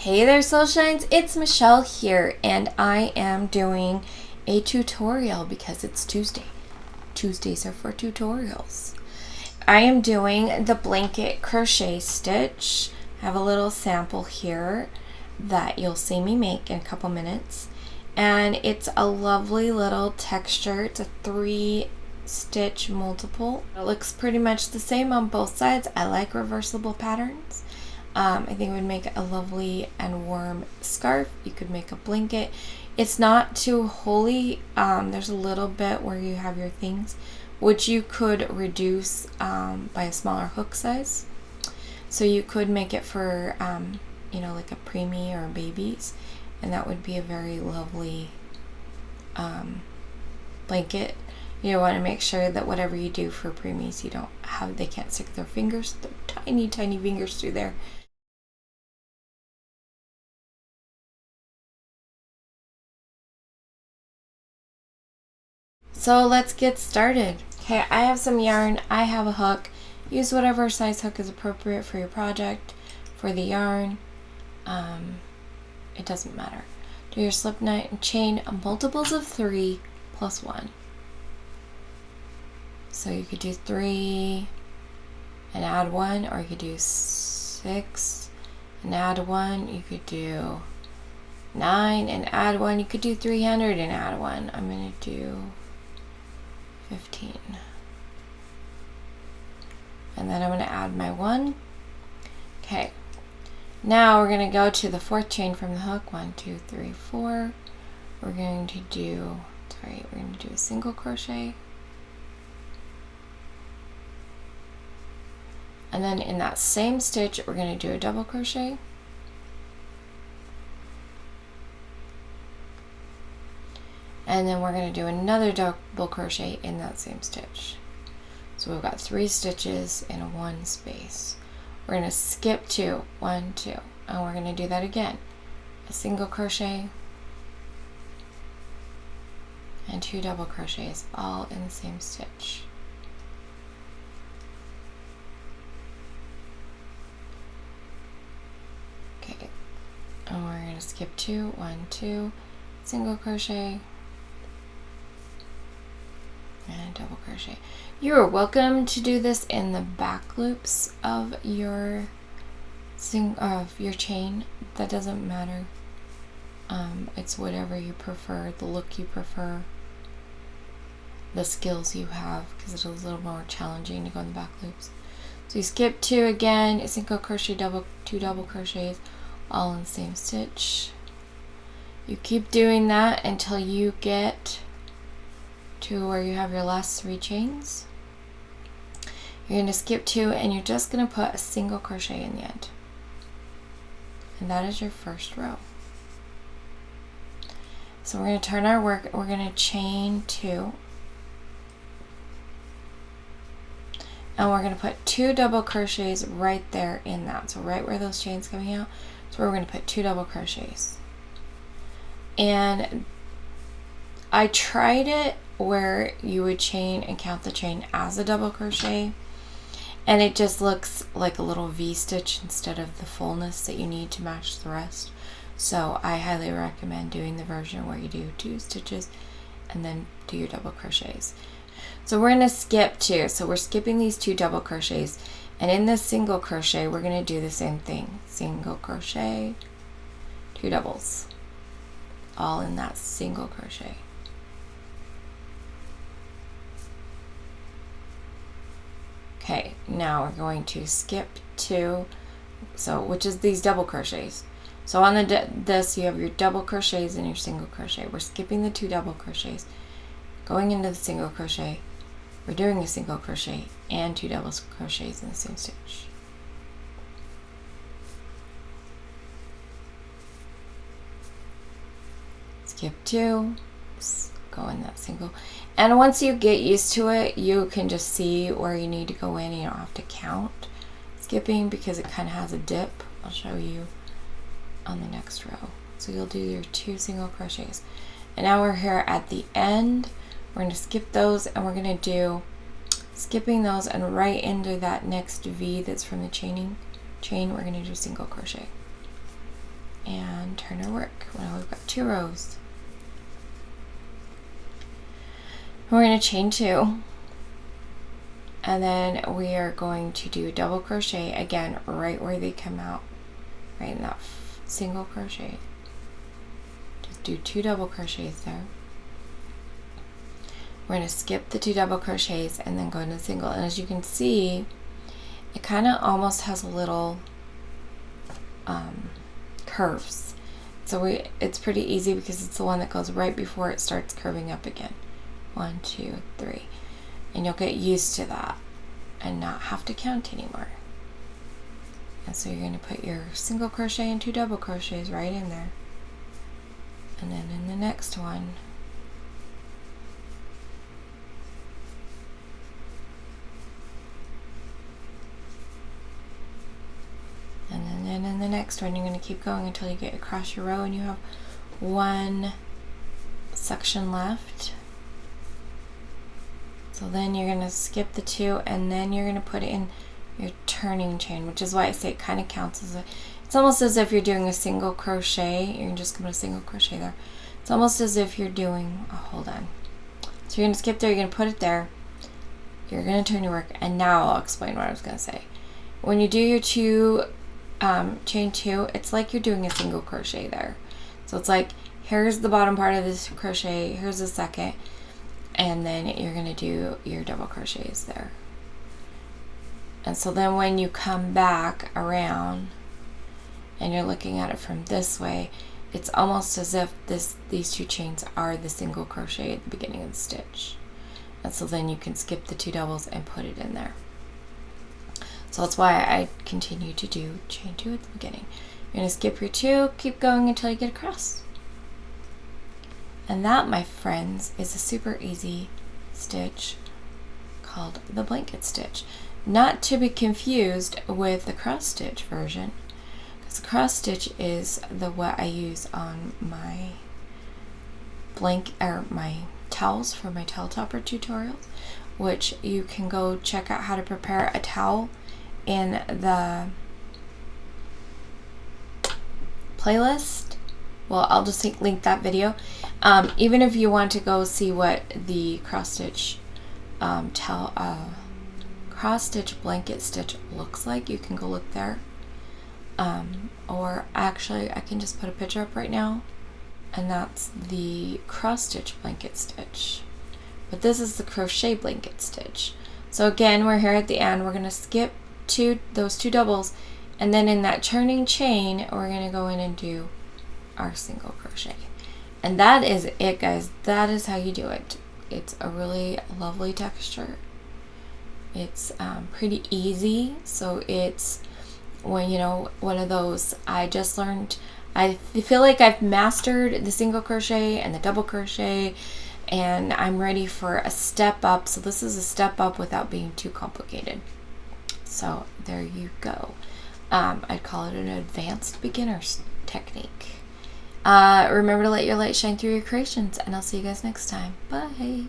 Hey there, Soul Shines, it's Michelle here, and I am doing a tutorial because it's Tuesday. Tuesdays are for tutorials. I am doing the blanket crochet stitch. I have a little sample here that you'll see me make in a couple minutes, and it's a lovely little texture. It's a 3-stitch multiple. It looks pretty much the same on both sides. I like reversible patterns. I think it would make a lovely and warm scarf. You could make a blanket. It's not too holey. There's a little bit where you have your things, which you could reduce by a smaller hook size. So you could make it for, like a preemie or babies, and that would be a very lovely blanket. You want to make sure that whatever you do for preemies, they can't stick their fingers, their tiny, tiny fingers through there. So let's get started. Okay, I have some yarn, I have a hook. Use whatever size hook is appropriate for your project, for the yarn. It doesn't matter. Do your slip knot and chain multiples of 3 plus 1. So you could do 3 and add 1, or you could do 6 and add 1. You could do 9 and add 1. You could do 300 and add 1. I'm going to do 15. And then I'm going to add my 1. Okay. Now we're going to go to the 4th chain from the hook. 1, 2, 3, 4. We're going to do a single crochet. And then in that same stitch, we're going to do a double crochet. And then we're going to do another double crochet in that same stitch. So we've got 3 stitches in one space. We're going to skip 2, 1, 2, and we're going to do that again. A single crochet and 2 double crochets, all in the same stitch. Okay, and we're going to skip 2, 1, 2, single crochet, and double crochet. You are welcome to do this in the back loops of your chain. That doesn't matter. It's whatever you prefer, the look you prefer, the skills you have, because it's a little more challenging to go in the back loops. So you skip 2 again, a single crochet, 2 double crochets, all in the same stitch. You keep doing that until you get to where you have your last 3 chains. You're going to skip 2 and you're just going to put a single crochet in the end. And that is your first row. So we're going to turn our work, we're going to chain 2. And we're going to put 2 double crochets right there in that. So right where those chains coming out, so we're going to put 2 double crochets. And I tried it where you would chain and count the chain as a double crochet, and it just looks like a little V-stitch instead of the fullness that you need to match the rest. So I highly recommend doing the version where you do 2 stitches and then do your double crochets. So we're going to skip 2, so we're skipping these 2 double crochets, and in this single crochet we're going to do the same thing. Single crochet, 2 doubles, all in that single crochet. Okay, now we're going to skip 2, which is these double crochets. So on this you have your double crochets and your single crochet. We're skipping the 2 double crochets, going into the single crochet. We're doing a single crochet and 2 double crochets in the same stitch. Skip 2, go in that single, and once you get used to it, you can just see where you need to go in. You don't have to count skipping because it kind of has a dip. I'll show you on the next row. So you'll do your 2 single crochets, and now we're here at the end. We're going to skip those, and we're going to do skipping those, and right into that next V that's from the chain, we're going to do single crochet. 1, turn our work. Now we've got 2 rows. We're going to chain 2, and then we are going to do double crochet again right where they come out, right in that single crochet. Just do 2 double crochets there. We're going to skip the 2 double crochets and then go into single, and as you can see, it kind of almost has a little curves. So it's pretty easy because it's the one that goes right before it starts curving up again. 1, 2, 3. And you'll get used to that and not have to count anymore. And so you're going to put your single crochet and 2 double crochets right in there. And then in the next one, and then in the next one, you're going to keep going until you get across your row and you have 1 section left. So then you're going to skip the 2, and then you're going to put it in your turning chain, which is why I say it kind of counts as it's almost as if you're doing a single crochet. You're just going to single crochet there. It's almost as if you're doing, hold on. So you're going to skip there, you're going to put it there. You're going to turn your work, and now I'll explain what I was going to say. When you do your chain 2, it's like you're doing a single crochet there. So it's like, here's the bottom part of this crochet, here's the second, and then you're going to do your double crochets there. And so then when you come back around and you're looking at it from this way, it's almost as if these 2 chains are the single crochet at the beginning of the stitch. And so then you can skip the 2 doubles and put it in there. So that's why I continue to do chain 2 at the beginning. You're going to skip your 2, keep going until you get across. And that, my friends, is a super easy stitch called the blanket stitch. Not to be confused with the cross stitch version, because the cross stitch is what I use on my my towels for my towel topper tutorials, which you can go check out how to prepare a towel in the playlist. Well, I'll just link that video. Even if you want to go see what the cross stitch blanket stitch looks like, you can go look there. Or actually, I can just put a picture up right now, and that's the cross stitch blanket stitch. But this is the crochet blanket stitch. So again, we're here at the end. We're going to skip those 2 doubles, and then in that turning chain, we're going to go in and do our single crochet. And that is it, guys. That is how you do it. It's a really lovely texture. It's pretty easy. So it's one of those I just learned. I feel like I've mastered the single crochet and the double crochet, and I'm ready for a step up. So this is a step up without being too complicated. So there you go. I'd call it an advanced beginner's technique. Remember to let your light shine through your creations, and I'll see you guys next time. Bye.